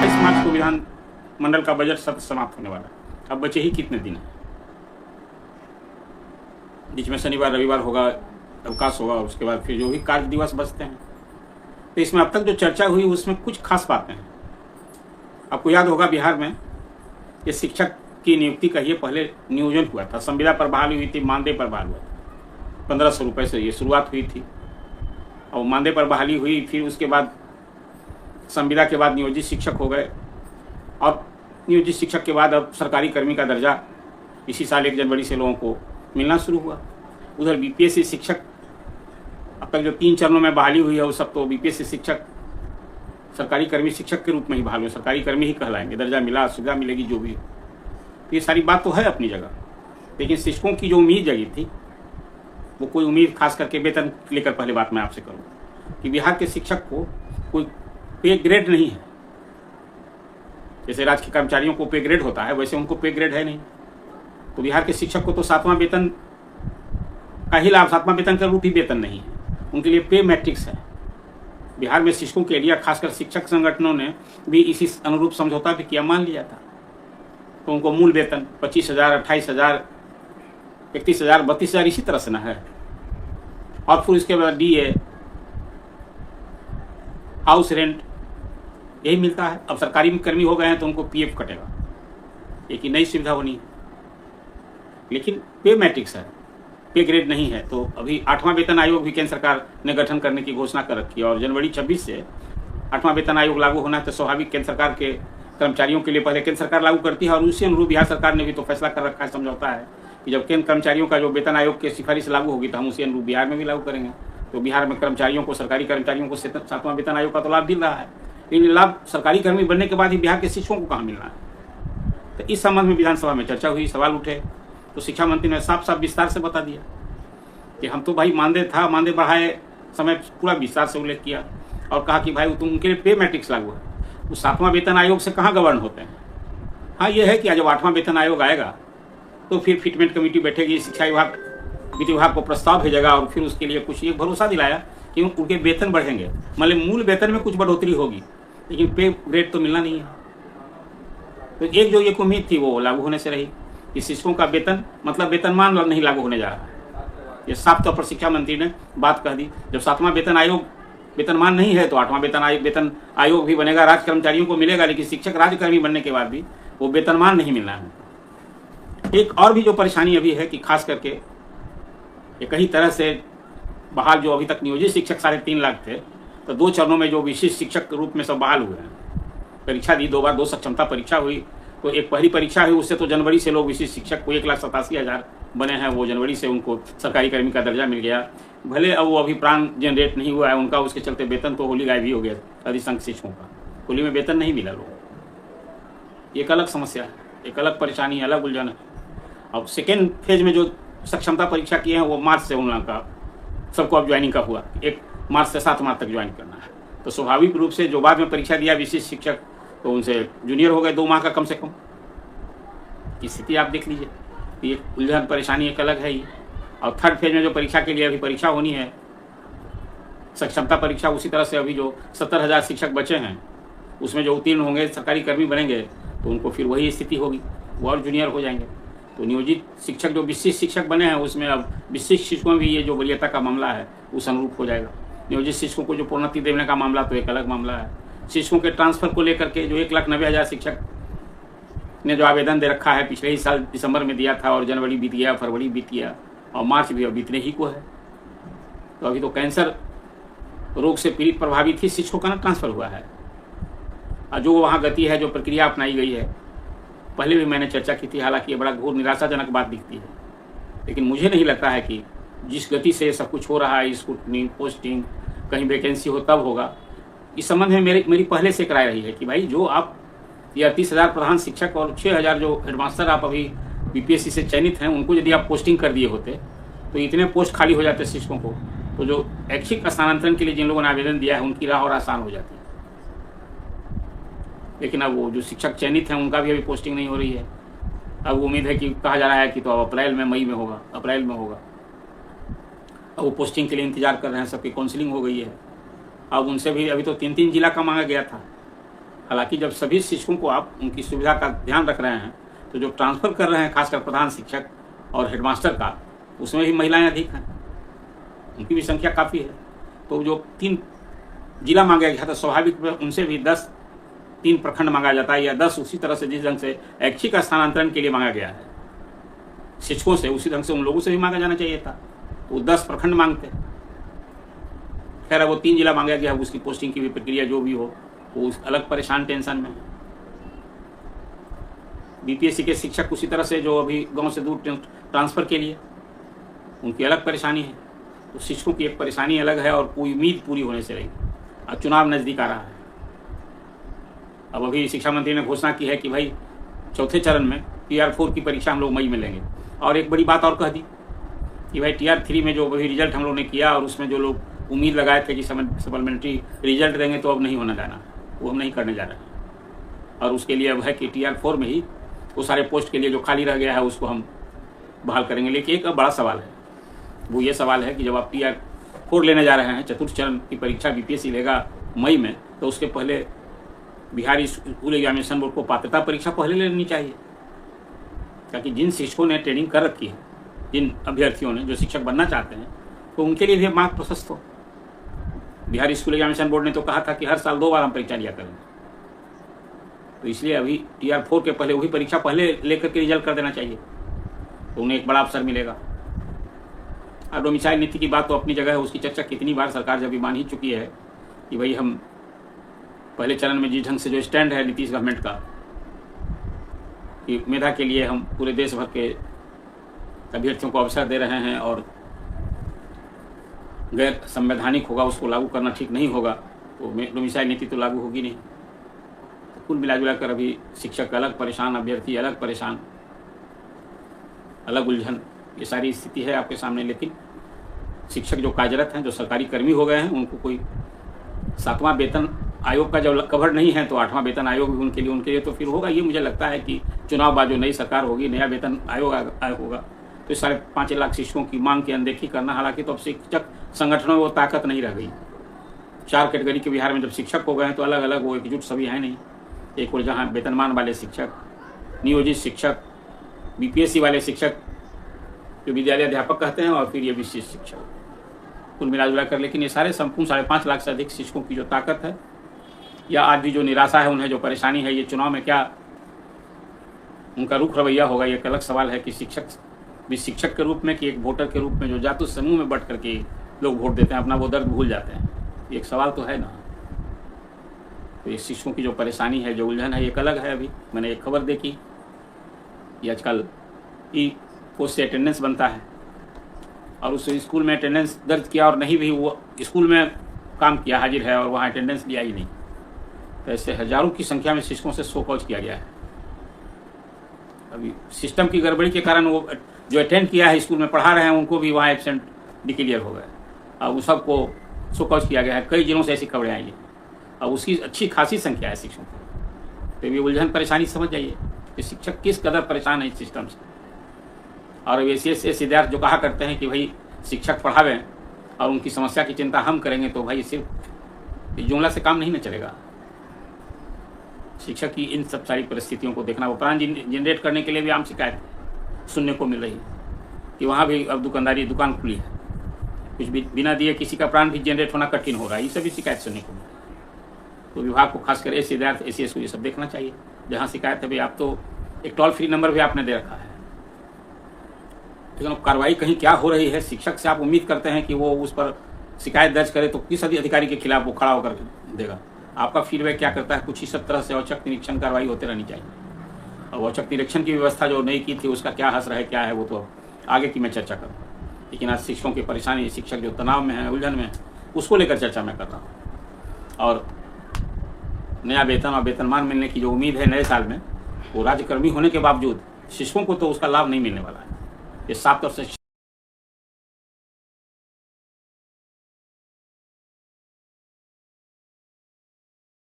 28 मार्च को विधान मंडल का बजट सत्र समाप्त होने वाला है। अब बचे ही कितने दिन हैं, बीच में शनिवार रविवार होगा, अवकाश होगा, उसके बाद फिर जो भी कार्य दिवस बचते हैं। तो इसमें अब तक जो चर्चा हुई उसमें कुछ खास बातें हैं। आपको याद होगा बिहार में ये शिक्षक की नियुक्ति का ये पहले नियोजन हुआ था, संविदा पर बहाली हुई थी, मानदेय पर बहाल हुआ था। 1500 रुपये से ये शुरुआत हुई थी और मानदेय पर बहाली हुई। फिर उसके बाद संविदा के बाद नियोजित शिक्षक हो गए और नियोजित शिक्षक के बाद अब सरकारी कर्मी का दर्जा इसी साल 1 जनवरी से लोगों को मिलना शुरू हुआ। उधर बीपीएससी शिक्षक अब तक जो 3 चरणों में बहाली हुई है वो सब तो बीपीएससी शिक्षक सरकारी कर्मी शिक्षक के रूप में ही बहाल हुए, सरकारी कर्मी ही कहलाएंगे, दर्जा मिला, सुविधा मिलेगी, जो भी हो। तो ये सारी बात तो है अपनी जगह, लेकिन शिक्षकों की जो उम्मीद जगी थी वो कोई उम्मीद खास करके वेतन लेकर पहले बात मैं आपसे करूँ कि बिहार के शिक्षक को कोई पे ग्रेड नहीं है। जैसे राज्य के कर्मचारियों को पे ग्रेड होता है वैसे उनको पे ग्रेड है नहीं। तो बिहार के शिक्षक को तो 7वां वेतन का ही लाभ, 7वां वेतन का रूप ही वेतन नहीं है, उनके लिए पे मैट्रिक्स है। बिहार में शिक्षकों के लिए खासकर शिक्षक संगठनों ने भी इसी अनुरूप समझौता भी किया, मान लिया था। तो उनको मूल वेतन 25,000, 28,000, 31,000, 32,000 इसी तरह से ना है। और फिर उसके बाद डीए, हाउस रेंट यही मिलता है। अब सरकारी कर्मी हो गए हैं तो उनको पीएफ कटेगा, एक ही नई सुविधा होनी है, लेकिन पे मैट्रिक्स है, पे ग्रेड नहीं है। तो अभी 8वां वेतन आयोग भी केंद्र सरकार ने गठन करने की घोषणा कर रखी है और जनवरी 26 से 8वां वेतन आयोग लागू होना है। तो स्वाभाविक केंद्र सरकार के कर्मचारियों के लिए पहले केंद्र सरकार लागू करती है और उसी अनुरूप बिहार सरकार ने भी तो फैसला कर रखा है, समझौता है कि जब केंद्र कर्मचारियों का जो वेतन आयोग की सिफारिश लागू होगी तो हम उसी अनुरूप बिहार में भी लागू करेंगे। तो बिहार में कर्मचारियों को, सरकारी कर्मचारियों को 7वां वेतन आयोग का तो लाभ मिल रहा है, लेकिन लाभ सरकारी कर्मी बनने के बाद ही बिहार के शिक्षकों को कहाँ मिलना है। तो इस संबंध में विधानसभा में चर्चा हुई, सवाल उठे। तो शिक्षा मंत्री ने साफ साफ विस्तार से बता दिया कि हम तो भाई मानदेय था, मानदेय बढ़ाए समय पूरा विस्तार से उल्लेख किया और कहा कि भाई तुम उनके लिए पे मैट्रिक्स लागू है, वो 7वां वेतन आयोग से कहाँ गवर्न होते हैं। हाँ ये है कि जब 8वां वेतन आयोग आएगा तो फिर फिटमेंट कमेटी बैठेगी, शिक्षा विभाग वित्त विभाग को प्रस्ताव भेजेगा और फिर उसके लिए कुछ एक भरोसा दिलाया कि उनके वेतन बढ़ेंगे, मतलब मूल वेतन में कुछ बढ़ोतरी होगी, लेकिन पे ग्रेड तो मिलना नहीं है। तो एक जो एक उम्मीद थी वो लागू होने से रही कि शिक्षकों का वेतन मतलब वेतनमान नहीं लागू होने जा रहा है। ये साफ तौर पर शिक्षा मंत्री ने बात कह दी। जब 7वां वेतन आयोग वेतनमान नहीं है तो 8वां वेतन आयोग भी बनेगा, राज्य कर्मचारियों को मिलेगा, लेकिन शिक्षक राज्य कर्मी बनने के बाद भी वो वेतनमान नहीं मिलना है। एक और भी जो परेशानी अभी है कि खास करके ये कई तरह से बहाल जो अभी तक नियोजित शिक्षक 3.5 लाख थे, तो 2 चरणों में जो विशिष्ट शिक्षक के रूप में सब बहाल हुए हैं। परीक्षा दी, 2 बार 2 सक्षमता परीक्षा हुई। तो एक पहली परीक्षा हुई, उससे तो जनवरी से लोग विशिष्ट शिक्षक को 1,87,000 बने हैं, वो जनवरी से उनको सरकारी कर्मी का दर्जा मिल गया। भले अब वो अभी प्राण जनरेट नहीं हुआ है उनका, उसके चलते वेतन तो होली गायब ही हो गया अधिसंख्य शिक्षकों का, होली में वेतन नहीं मिला लोगों। एक अलग समस्या है, एक अलग परेशानी, अलग उलझन है। अब सेकेंड फेज में जो सक्षमता परीक्षा किए हैं वो मार्च से उन लोगों का सबको अब ज्वाइनिंग का हुआ, 1 मार्च से 7 मार्च तक ज्वाइन करना है। तो स्वाभाविक रूप से जो बाद में परीक्षा दिया विशिष्ट शिक्षक, तो उनसे जूनियर हो गए 2 माह का कम से कम। स्थिति आप देख लीजिए, ये उलझन परेशानी एक अलग है ही। और थर्ड फेज में जो परीक्षा के लिए अभी परीक्षा होनी है, सक्षमता परीक्षा, उसी तरह से अभी जो 70,000 शिक्षक बचे हैं उसमें जो उत्तीर्ण होंगे सरकारी कर्मी बनेंगे तो उनको फिर वही स्थिति होगी, वो और जूनियर हो जाएंगे। तो नियोजित शिक्षक जो विशिष्ट शिक्षक बने हैं उसमें अब विशिष्ट शिक्षकों में भी ये जो वरीयता का मामला है उस अनुरूप हो जाएगा। नियोजित शिक्षकों को जो प्रोन्नति देने का मामला तो एक अलग मामला है। शिक्षकों के ट्रांसफर को लेकर के जो 1,90,000 शिक्षक ने जो आवेदन दे रखा है, पिछले ही साल दिसंबर में दिया था और जनवरी बीत गया, फरवरी बीत गया और मार्च भी अब बीतने ही को है। तो अभी तो कैंसर रोग से पीड़ित प्रभावित ही शिक्षकों का ना ट्रांसफर हुआ है। और जो वहाँ गति है, जो प्रक्रिया अपनाई गई है, पहले भी मैंने चर्चा की थी, हालांकि ये बड़ा घोर निराशाजनक बात दिखती है, लेकिन मुझे नहीं लगता है कि जिस गति से सब कुछ हो रहा है, स्क्रूटनी, पोस्टिंग, कहीं वैकेंसी हो तब होगा। इस संबंध में मेरी पहले से कराई रही है कि भाई जो आप ये 38,000 प्रधान शिक्षक और 6,000 जो हेडमास्टर आप अभी बीपीएससी से चयनित हैं, उनको यदि आप पोस्टिंग कर दिए होते तो इतने पोस्ट खाली हो जाते शिक्षकों को, तो जो ऐच्छिक स्थानांतरण के लिए जिन लोगों ने आवेदन दिया है उनकी राह और आसान हो जाती है। लेकिन अब वो जो शिक्षक चयनित हैं उनका भी अभी पोस्टिंग नहीं हो रही है। अब उम्मीद है कि कहा जा रहा है कि तो अब अप्रैल में, मई में होगा, अप्रैल में होगा। अब वो पोस्टिंग के लिए इंतजार कर रहे हैं, सबकी काउंसलिंग हो गई है। अब उनसे भी अभी तो 3-3 जिला का मांगा गया था, हालांकि जब सभी शिक्षकों को आप उनकी सुविधा का ध्यान रख रहे हैं, तो जो ट्रांसफ़र कर रहे हैं खासकर प्रधान शिक्षक और हेडमास्टर का, उसमें भी महिलाएं अधिक हैं, उनकी भी संख्या काफ़ी है। तो जो 3 जिला मांगा गया था, स्वाभाविक में उनसे भी 3 प्रखंड मांगा जाता है, या 10 उसी तरह से जिस ढंग से ऐच्छिक स्थानांतरण के लिए मांगा गया है शिक्षकों से, उसी ढंग से उन लोगों से भी मांगा जाना चाहिए था। तो 10 प्रखंड मांगते। खैर वो 3 जिला मांगा गया, उसकी पोस्टिंग की भी प्रक्रिया जो भी हो, वो अलग परेशान टेंशन में। बीपीएससी के शिक्षक उसी तरह से जो अभी गांव से दूर ट्रांसफ़र के लिए, उनकी अलग परेशानी है। तो शिक्षकों की एक परेशानी अलग है और कोई उम्मीद पूरी होने से रही। अब चुनाव नज़दीक आ रहा है। अब अभी शिक्षा मंत्री ने घोषणा की है कि भाई चौथे चरण में TR4 की परीक्षा हम लोग मई में लेंगे। और एक बड़ी बात और कह दी कि भाई TR3 में जो अभी रिजल्ट हम लोग ने किया और उसमें जो लोग उम्मीद लगाए थे कि सप्लीमेंट्री रिजल्ट देंगे, तो अब नहीं होना जाना, वो हम नहीं करने जा रहे हैं। और उसके लिए अब है कि TR4 में ही वो सारे पोस्ट के लिए जो खाली रह गया है उसको हम बहाल करेंगे। लेकिन एक बड़ा सवाल है, वो ये सवाल है कि जब आप TR4 लेने जा रहे हैं, चतुर्थ चरण की परीक्षा बीपीएससी लेगा मई में, तो उसके पहले बिहार स्कूल एग्जामिनेशन बोर्ड को पात्रता परीक्षा पहले लेनी चाहिए, ताकि जिन शिक्षकों ने ट्रेनिंग कर रखी है, जिन अभ्यर्थियों ने जो शिक्षक बनना चाहते हैं, तो उनके लिए भी मार्ग प्रशस्त हो। बिहार स्कूल एग्जामिनेशन बोर्ड ने तो कहा था कि हर साल 2 बार हम परीक्षा लिया करेंगे, तो इसलिए अभी TR4 के पहले वही परीक्षा पहले लेकर के रिजल्ट कर देना चाहिए, तो उन्हें एक बड़ा अवसर मिलेगा। और डोमिसाइल नीति की बात तो अपनी जगह है, उसकी चर्चा कितनी बार सरकार जब भी मान ही चुकी है कि भाई हम पहले चरण में जिस ढंग से जो स्टैंड है नीतीश गवर्नमेंट का कि मेधा के लिए हम पूरे देश भर के अभ्यर्थियों को अवसर दे रहे हैं और गैर संवैधानिक होगा, उसको लागू करना ठीक नहीं होगा, तो डोमिसाइल नीति तो लागू होगी नहीं। तो कुल मिला कर अभी शिक्षक अलग परेशान, अभ्यर्थी अलग परेशान, अलग उलझन, ये सारी स्थिति है आपके सामने। लेकिन शिक्षक जो कार्यरत हैं, जो सरकारी कर्मी हो गए हैं, उनको कोई 7वां वेतन आयोग का जब कवर नहीं है, तो 8वां वेतन आयोग भी उनके लिए तो फिर होगा। ये मुझे लगता है कि चुनाव बाद जो नई सरकार होगी, नया वेतन आयोग होगा, तो 5.5 लाख शिक्षकों की मांग की अनदेखी करना, हालांकि तो अब शिक्षक संगठनों में वो ताकत नहीं रह गई। 4 कैटेगरी के बिहार में जब शिक्षक हो गए हैं, तो अलग अलग वो एकजुट सभी हैं नहीं। एक और जहाँ वेतनमान वाले शिक्षक, नियोजित शिक्षक, बीपीएससी वाले शिक्षक जो विद्यालय अध्यापक कहते हैं, और फिर ये विशिष्ट शिक्षक, कुल मिला कर। लेकिन ये सारे संपूर्ण 5.5 लाख से अधिक शिक्षकों की जो ताकत है, या आज भी जो निराशा है, उन्हें जो परेशानी है, ये चुनाव में क्या उनका रुख रवैया होगा, ये एक अलग सवाल है कि शिक्षक के रूप में कि एक वोटर के रूप में जो जातु समूह में बट करके लोग वोट देते हैं, अपना वो दर्द भूल जाते हैं, ये एक सवाल तो है ना। तो ये शिक्षकों की जो परेशानी है, जो उलझन है, एक अलग है। अभी मैंने एक खबर देखी कि आजकल पोस्ट से अटेंडेंस बनता है, और उस स्कूल में अटेंडेंस दर्ज किया और नहीं भी वो स्कूल में काम किया, हाजिर है, और वहाँ अटेंडेंस लिया ही नहीं। तो ऐसे हजारों की संख्या में शिक्षकों से शो कॉज किया गया है। अभी सिस्टम की गड़बड़ी के कारण वो जो अटेंड किया है, स्कूल में पढ़ा रहे हैं, उनको भी वहाँ एब्सेंट डिक्लेयर हो गए, अब उस सबको शो कॉज किया गया है। कई जिलों से ऐसी खबरें आई हैं, और उसकी अच्छी खासी संख्या है शिक्षकों की। तो ये उलझन परेशानी समझ जाइए कि शिक्षक किस कदर परेशान है इस सिस्टम से। और ऐसे विद्यार्थी जो कहा करते हैं कि भाई शिक्षक पढ़ावें और उनकी समस्या की चिंता हम करेंगे, तो भाई सिर्फ जुमला से काम नहीं न चलेगा। शिक्षक की इन सब सारी परिस्थितियों को देखना, वो प्राण जनरेट करने के लिए भी आम शिकायत सुनने को मिल रही है कि वहाँ भी अब दुकान खुली है, कुछ भी बिना दिए किसी का प्राण भी जनरेट होना कठिन हो रहा है, ये सभी शिकायत सुनने को मिल रही है। तो विभाग को खासकर ऐसे विद्यार्थी ऐसी ये सब देखना चाहिए। जहाँ शिकायत है भाई, आप तो एक टोल फ्री नंबर भी आपने दे रखा है, लेकिन कार्रवाई कहीं क्या हो रही है। शिक्षक से आप उम्मीद करते हैं कि वो उस पर शिकायत दर्ज करे, तो किस अधिकारी के खिलाफ वो खड़ा होकर देगा? आपका फीडबैक क्या करता है? कुछ इस तरह से औचक निरीक्षण कार्रवाई होते रहनी चाहिए। और औचक निरीक्षण की व्यवस्था जो नहीं की थी, उसका क्या हश्र है, क्या है, वो तो आगे की मैं चर्चा करूँ। लेकिन आज शिक्षकों की परेशानी, शिक्षक जो तनाव में है, उलझन में, उसको लेकर चर्चा मैं कर रहा हूँ। और नया वेतन और वेतनमान मिलने की जो उम्मीद है नए साल में, वो राज्यकर्मी होने के बावजूद शिक्षकों को तो उसका लाभ नहीं मिलने वाला है। ये साफ तौर से